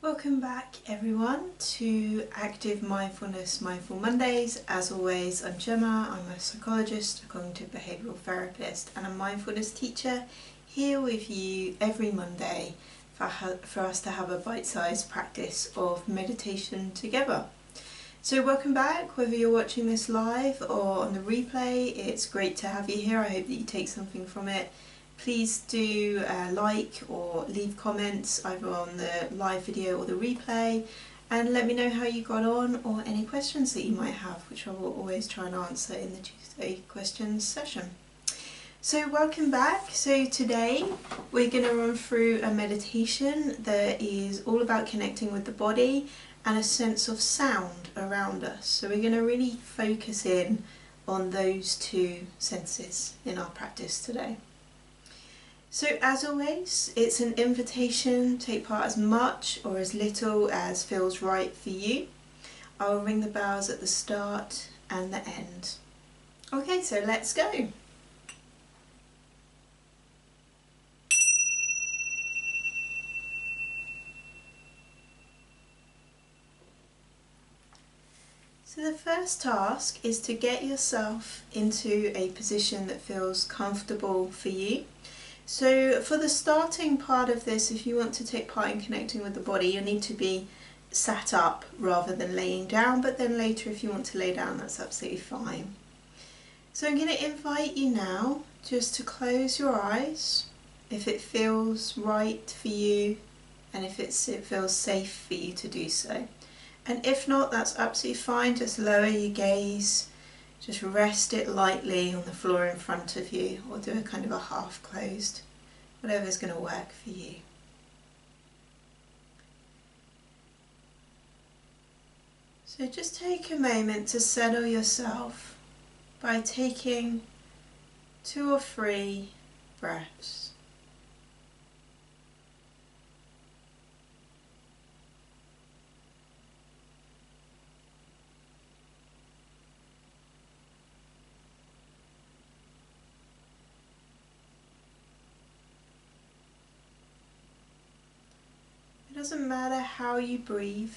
Welcome back everyone to Active Mindfulness Mindful Mondays. As always, I'm Gemma. I'm a psychologist, a cognitive behavioural therapist and a mindfulness teacher, here with you every Monday for us to have a bite-sized practice of meditation together. So welcome back, whether you're watching this live or on the replay. It's great to have you here. I hope that you take something from it. Please do like or leave comments either on the live video or the replay, and let me know how you got on or any questions that you might have, which I will always try and answer in the Tuesday questions session. So welcome back. So today we're going to run through a meditation that is all about connecting with the body and a sense of sound around us. So we're going to really focus in on those two senses in our practice today. So as always, it's an invitation to take part as much or as little as feels right for you. I'll ring the bells at the start and the end. Okay, so let's go. So the first task is to get yourself into a position that feels comfortable for you. So for the starting part of this, if you want to take part in connecting with the body, you need to be sat up rather than laying down, but then later if you want to lay down, that's absolutely fine. So I'm going to invite you now just to close your eyes if it feels right for you and if it feels safe for you to do so. And if not, that's absolutely fine. Just lower your gaze, just rest it lightly on the floor in front of you, or do a kind of a half closed, whatever's going to work for you. So just take a moment to settle yourself by taking 2 or 3 breaths. It doesn't matter how you breathe,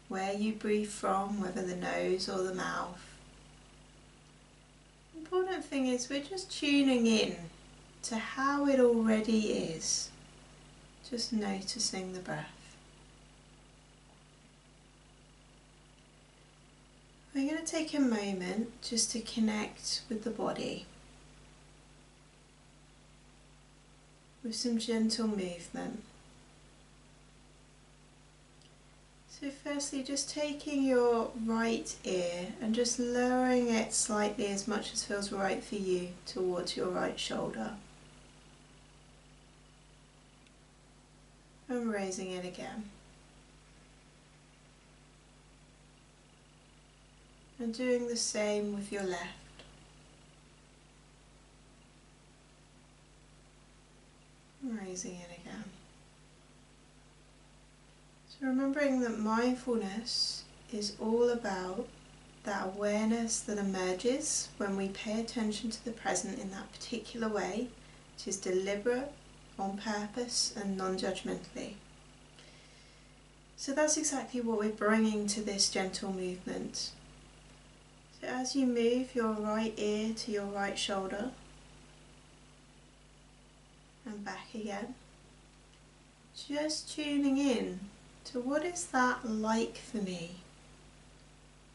where you breathe from, whether the nose or the mouth. The important thing is we're just tuning in to how it already is, just noticing the breath. We're going to take a moment just to connect with the body, with some gentle movement. So firstly, just taking your right ear and just lowering it slightly, as much as feels right for you, towards your right shoulder. And raising it again. And doing the same with your left. And raising it again. So remembering that mindfulness is all about that awareness that emerges when we pay attention to the present in that particular way, which is deliberate, on purpose and non-judgmentally. So that's exactly what we're bringing to this gentle movement. So as you move your right ear to your right shoulder and back again, just tuning in to what is that like for me,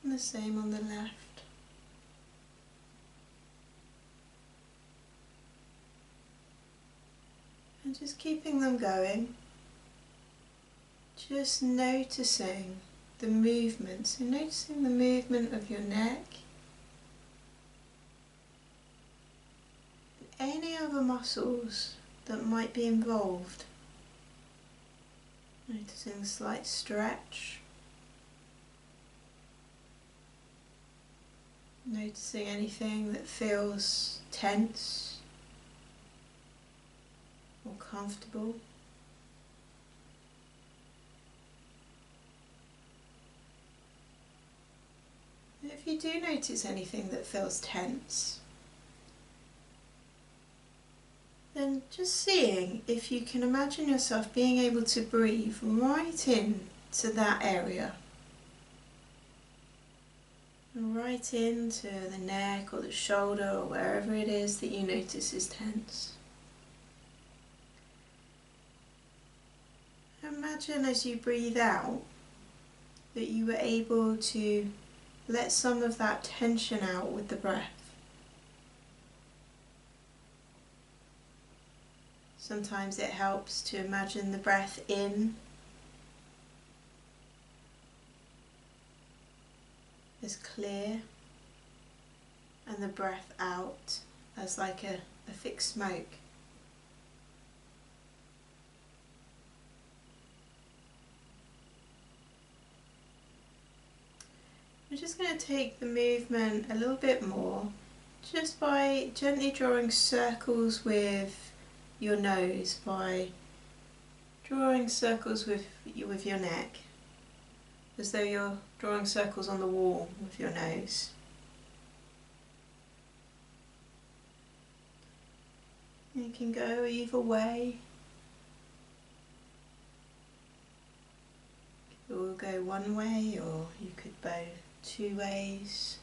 and the same on the left. And just keeping them going, just noticing the movement, so noticing the movement of your neck, and any other muscles that might be involved. Noticing the slight stretch. Noticing anything that feels tense or comfortable. And if you do notice anything that feels tense, Then just seeing if you can imagine yourself being able to breathe right in to that area. Right into the neck or the shoulder or wherever it is that you notice is tense. Imagine as you breathe out that you were able to let some of that tension out with the breath. Sometimes it helps to imagine the breath in as clear and the breath out as like a thick smoke. We're just going to take the movement a little bit more just by gently drawing circles with your nose, by drawing circles with your neck, as though you're drawing circles on the wall with your nose. You can go either way. It will go one way, or you could go two ways,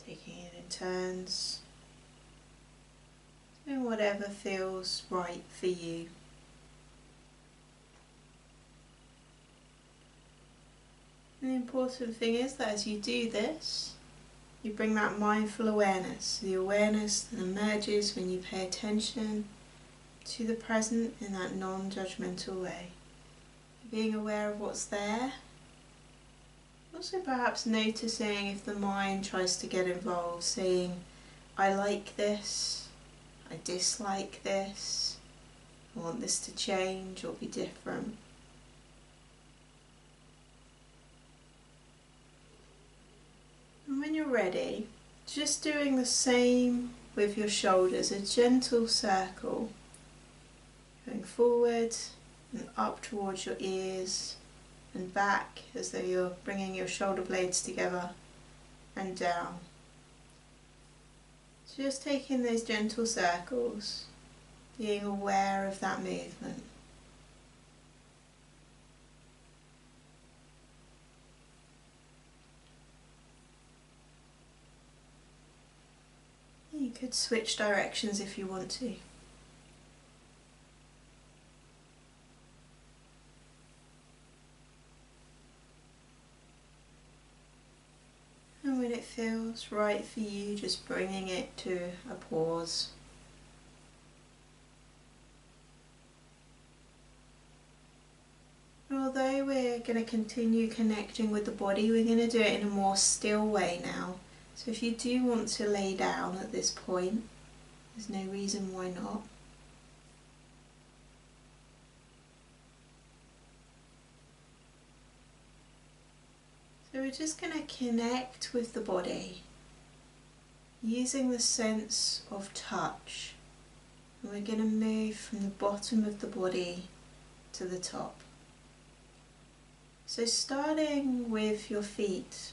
taking it in turns. Doing whatever feels right for you. And the important thing is that as you do this, you bring that mindful awareness, the awareness that emerges when you pay attention to the present in that non-judgmental way. Being aware of what's there. Also perhaps noticing if the mind tries to get involved, saying, I like this, I dislike this, I want this to change or be different. And when you're ready, just doing the same with your shoulders, a gentle circle, going forward and up towards your ears and back as though you're bringing your shoulder blades together and down. Just taking those gentle circles, being aware of that movement. You could switch directions if you want to. And when it feels right for you, just bringing it to a pause. And although we're going to continue connecting with the body, we're going to do it in a more still way now. So if you do want to lay down at this point, there's no reason why not. So we're just going to connect with the body using the sense of touch. And we're going to move from the bottom of the body to the top. So starting with your feet,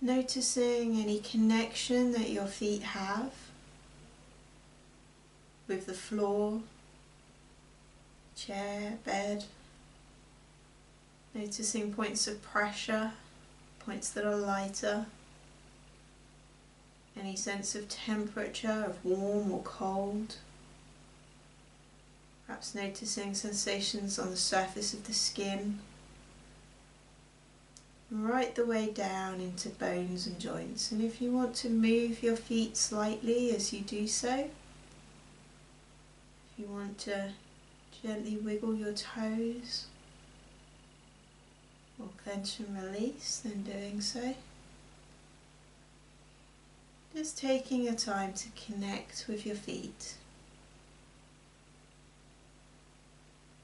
noticing any connection that your feet have with the floor, chair, bed. Noticing points of pressure, points that are lighter. Any sense of temperature, of warm or cold. Perhaps noticing sensations on the surface of the skin. Right the way down into bones and joints. And if you want to move your feet slightly as you do so, if you want to gently wiggle your toes or clench and release, then doing so. Just taking your time to connect with your feet.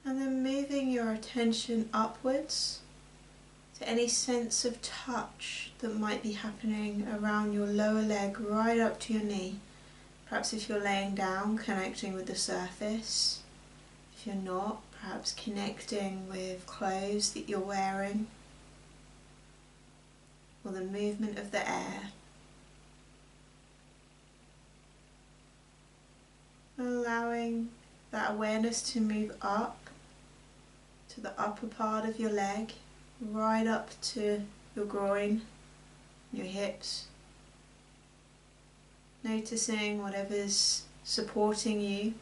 And then moving your attention upwards to any sense of touch that might be happening around your lower leg right up to your knee. Perhaps if you're laying down, connecting with the surface. If you're not, perhaps connecting with clothes that you're wearing, or the movement of the air. that awareness to move up to the upper part of your leg, right up to your groin, your hips. Noticing whatever's supporting you.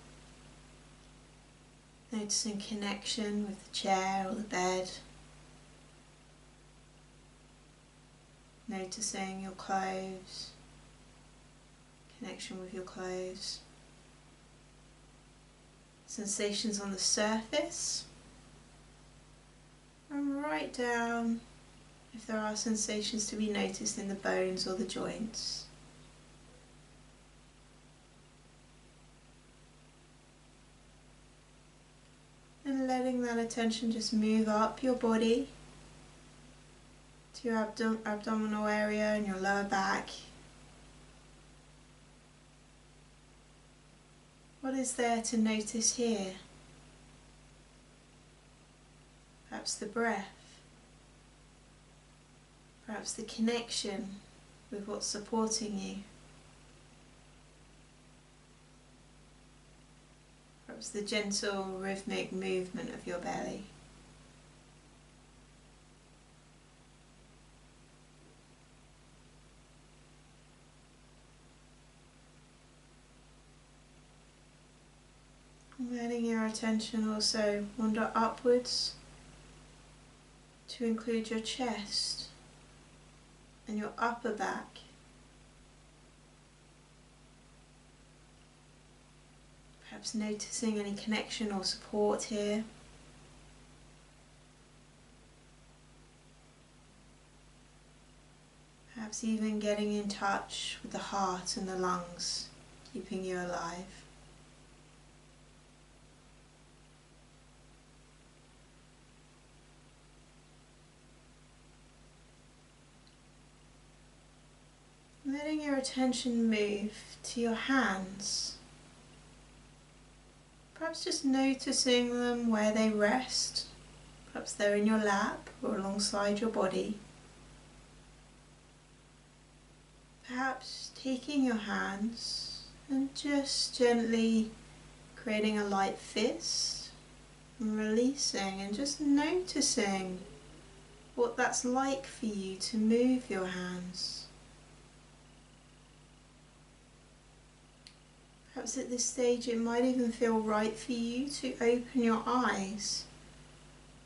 Noticing connection with the chair or the bed. Noticing your clothes, connection with your clothes. Sensations on the surface. And right down if there are sensations to be noticed in the bones or the joints. And letting that attention just move up your body to your abdominal area and your lower back. What is there to notice here? Perhaps the breath. Perhaps the connection with what's supporting you. Perhaps the gentle rhythmic movement of your belly. Letting your attention also wander upwards to include your chest and your upper back. Perhaps noticing any connection or support here. Perhaps even getting in touch with the heart and the lungs, keeping you alive. Letting your attention move to your hands. Perhaps just noticing them where they rest. Perhaps they're in your lap or alongside your body. Perhaps taking your hands and just gently creating a light fist and releasing and just noticing what that's like for you to move your hands. Perhaps at this stage it might even feel right for you to open your eyes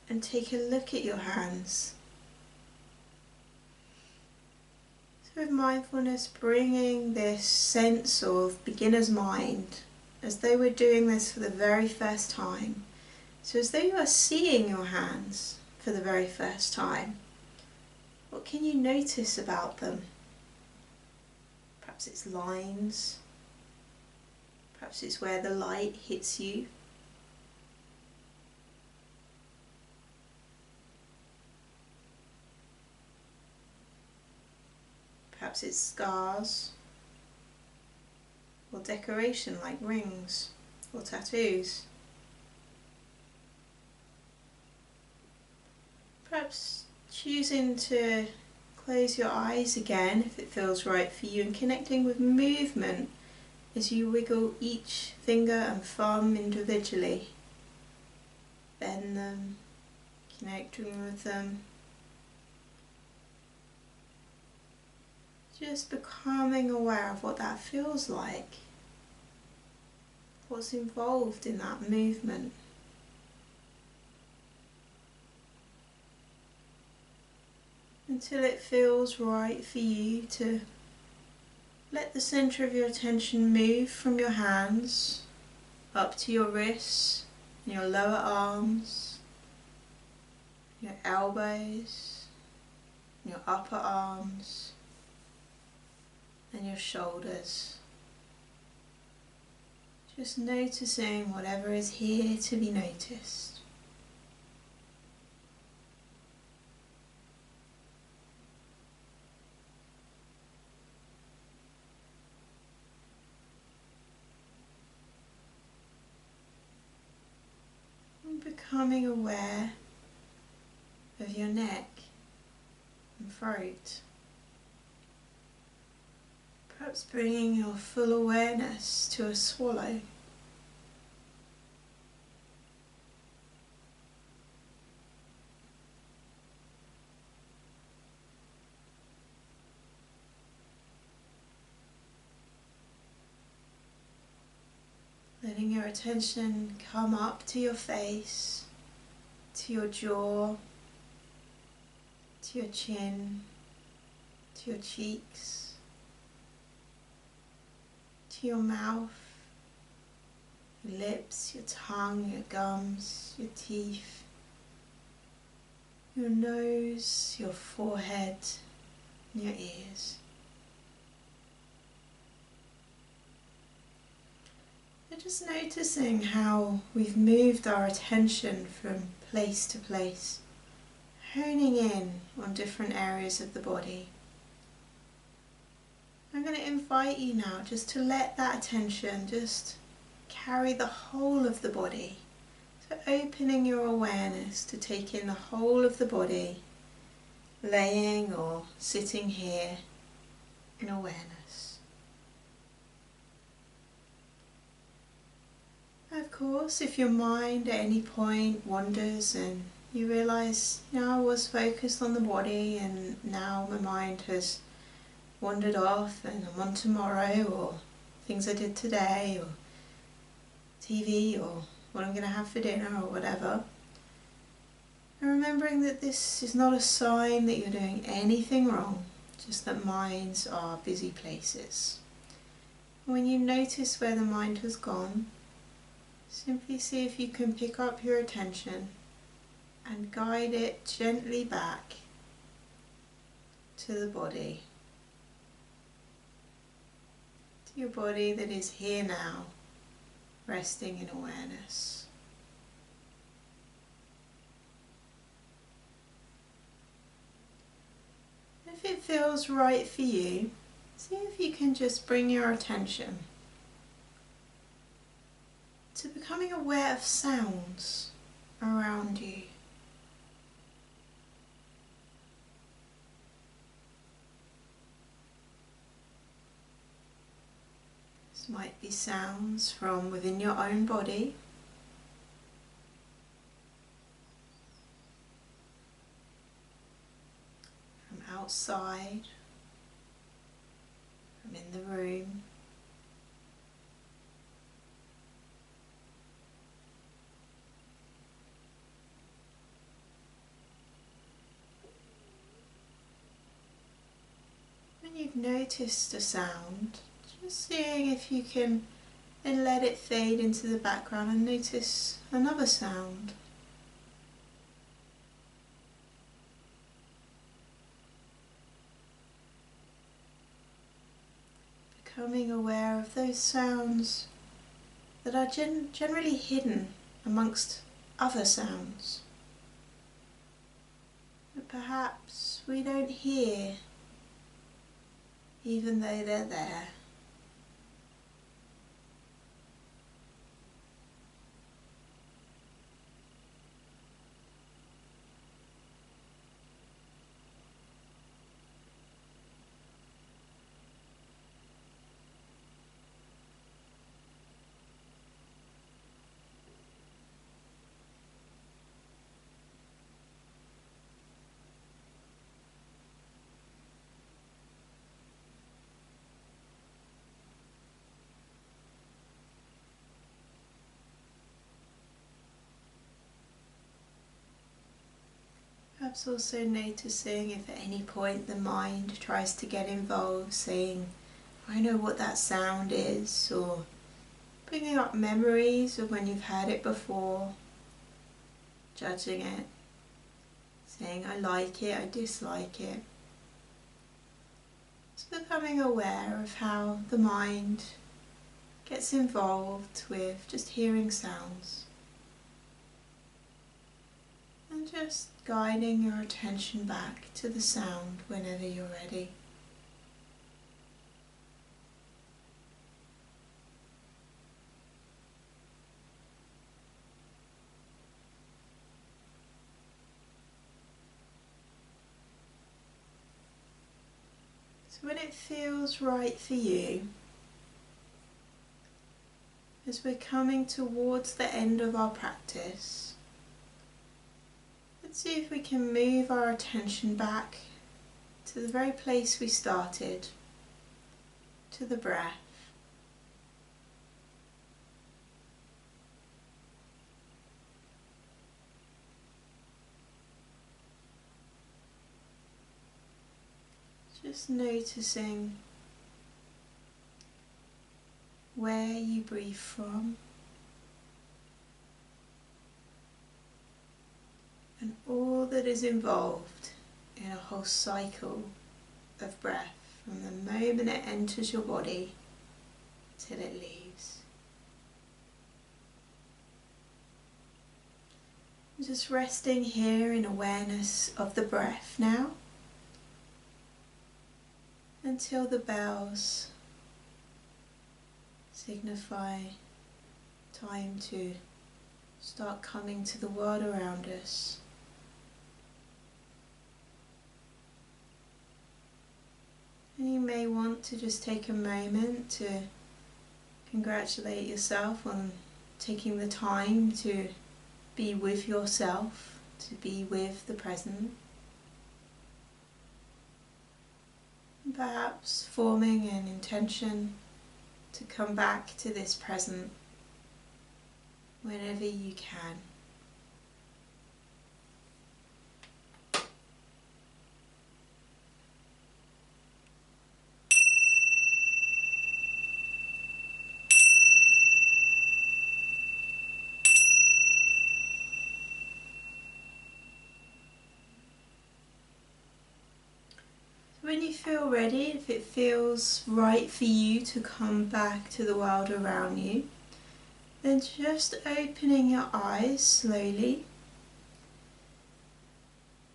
and take a look at your hands. So with mindfulness, bringing this sense of beginner's mind as though we're doing this for the very first time. So as though you are seeing your hands for the very first time. What can you notice about them? Perhaps it's lines. Perhaps it's where the light hits you. Perhaps it's scars or decoration like rings or tattoos. Perhaps choosing to close your eyes again if it feels right for you and connecting with movement as you wiggle each finger and thumb individually. Bend them, connecting with them. Just becoming aware of what that feels like. What's involved in that movement. Until it feels right for you to let the center of your attention move from your hands up to your wrists, and your lower arms, your elbows, your upper arms, and your shoulders. Just noticing whatever is here to be noticed. Becoming aware of your neck and throat. Perhaps bringing your full awareness to a swallow. your attention come up to your face, to your jaw, to your chin, to your cheeks, to your mouth, your lips, your tongue, your gums, your teeth, your nose, your forehead, and your ears. We're just noticing how we've moved our attention from place to place, honing in on different areas of the body. I'm going to invite you now just to let that attention just carry the whole of the body. So opening your awareness to take in the whole of the body, laying or sitting here in awareness. Of course, if your mind at any point wanders and you realise, I was focused on the body and now my mind has wandered off and I'm on tomorrow, or things I did today, or TV, or what I'm going to have for dinner, or whatever. And remembering that this is not a sign that you're doing anything wrong, just that minds are busy places. When you notice where the mind has gone, simply see if you can pick up your attention and guide it gently back to the body. To your body that is here now, resting in awareness. If it feels right for you, see if you can just bring your attention to becoming aware of sounds around you. This might be sounds from within your own body, from outside, from in the room. When you've noticed a sound, just seeing if you can then let it fade into the background and notice another sound. Becoming aware of those sounds that are generally hidden amongst other sounds that perhaps we don't hear even though they're there. Perhaps also noticing if at any point the mind tries to get involved, saying, I know what that sound is, or bringing up memories of when you've heard it before, judging it, saying I like it, I dislike it. Just becoming aware of how the mind gets involved with just hearing sounds. And just guiding your attention back to the sound whenever you're ready. So when it feels right for you, as we're coming towards the end of our practice, let's see if we can move our attention back to the very place we started, to the breath. Just noticing where you breathe from and all that is involved in a whole cycle of breath from the moment it enters your body till it leaves. Just resting here in awareness of the breath now until the bells signify time to start coming to the world around us. And you may want to just take a moment to congratulate yourself on taking the time to be with yourself, to be with the present. And perhaps forming an intention to come back to this present whenever you can. When you feel ready, if it feels right for you to come back to the world around you, then just opening your eyes slowly.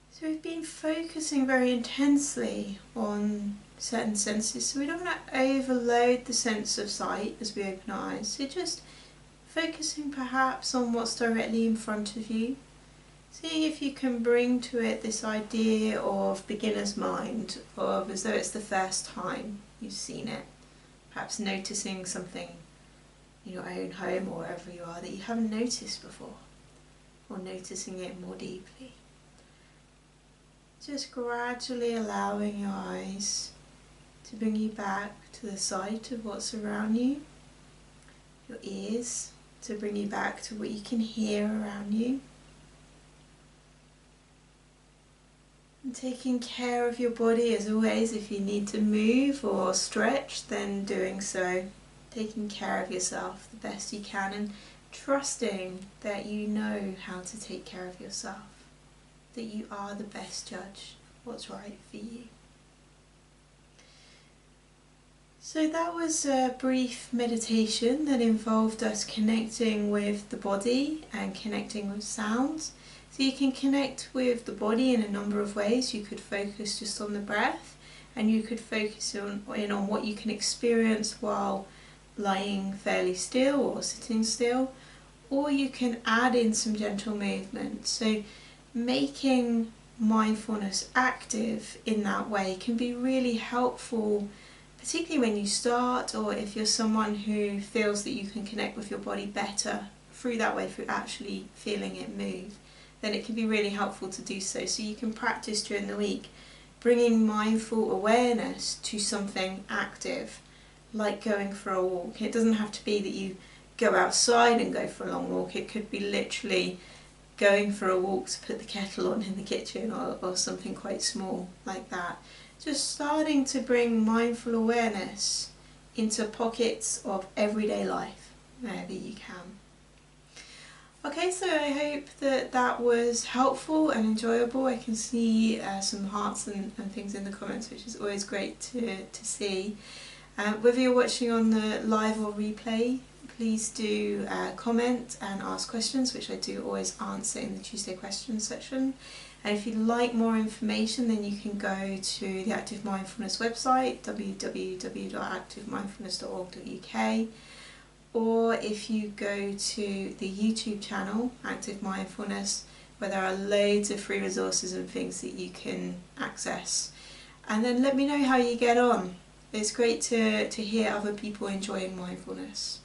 So we've been focusing very intensely on certain senses, so we don't want to overload the sense of sight as we open our eyes. So just focusing perhaps on what's directly in front of you. Seeing if you can bring to it this idea of beginner's mind, of as though it's the first time you've seen it. Perhaps noticing something in your own home or wherever you are that you haven't noticed before, or noticing it more deeply. Just gradually allowing your eyes to bring you back to the sight of what's around you, your ears to bring you back to what you can hear around you. And taking care of your body as always. If you need to move or stretch, then doing so. Taking care of yourself the best you can and trusting that you know how to take care of yourself. That you are the best judge of what's right for you. So that was a brief meditation that involved us connecting with the body and connecting with sounds. So you can connect with the body in a number of ways. You could focus just on the breath, and you could focus on what you can experience while lying fairly still or sitting still, or you can add in some gentle movement. So making mindfulness active in that way can be really helpful, particularly when you start, or if you're someone who feels that you can connect with your body better through that way, through actually feeling it move. Then it can be really helpful to do so. So you can practice during the week bringing mindful awareness to something active, like going for a walk. It doesn't have to be that you go outside and go for a long walk. It could be literally going for a walk to put the kettle on in the kitchen, or something quite small like that. Just starting to bring mindful awareness into pockets of everyday life wherever you can. Okay, so I hope that that was helpful and enjoyable. I can see some hearts and things in the comments, which is always great to see. Whether you're watching on the live or replay, please do comment and ask questions, which I do always answer in the Tuesday questions section. And if you'd like more information, then you can go to the Active Mindfulness website, www.activemindfulness.org.uk. Or if you go to the YouTube channel, Active Mindfulness, where there are loads of free resources and things that you can access. And then let me know how you get on. It's great to hear other people enjoying mindfulness.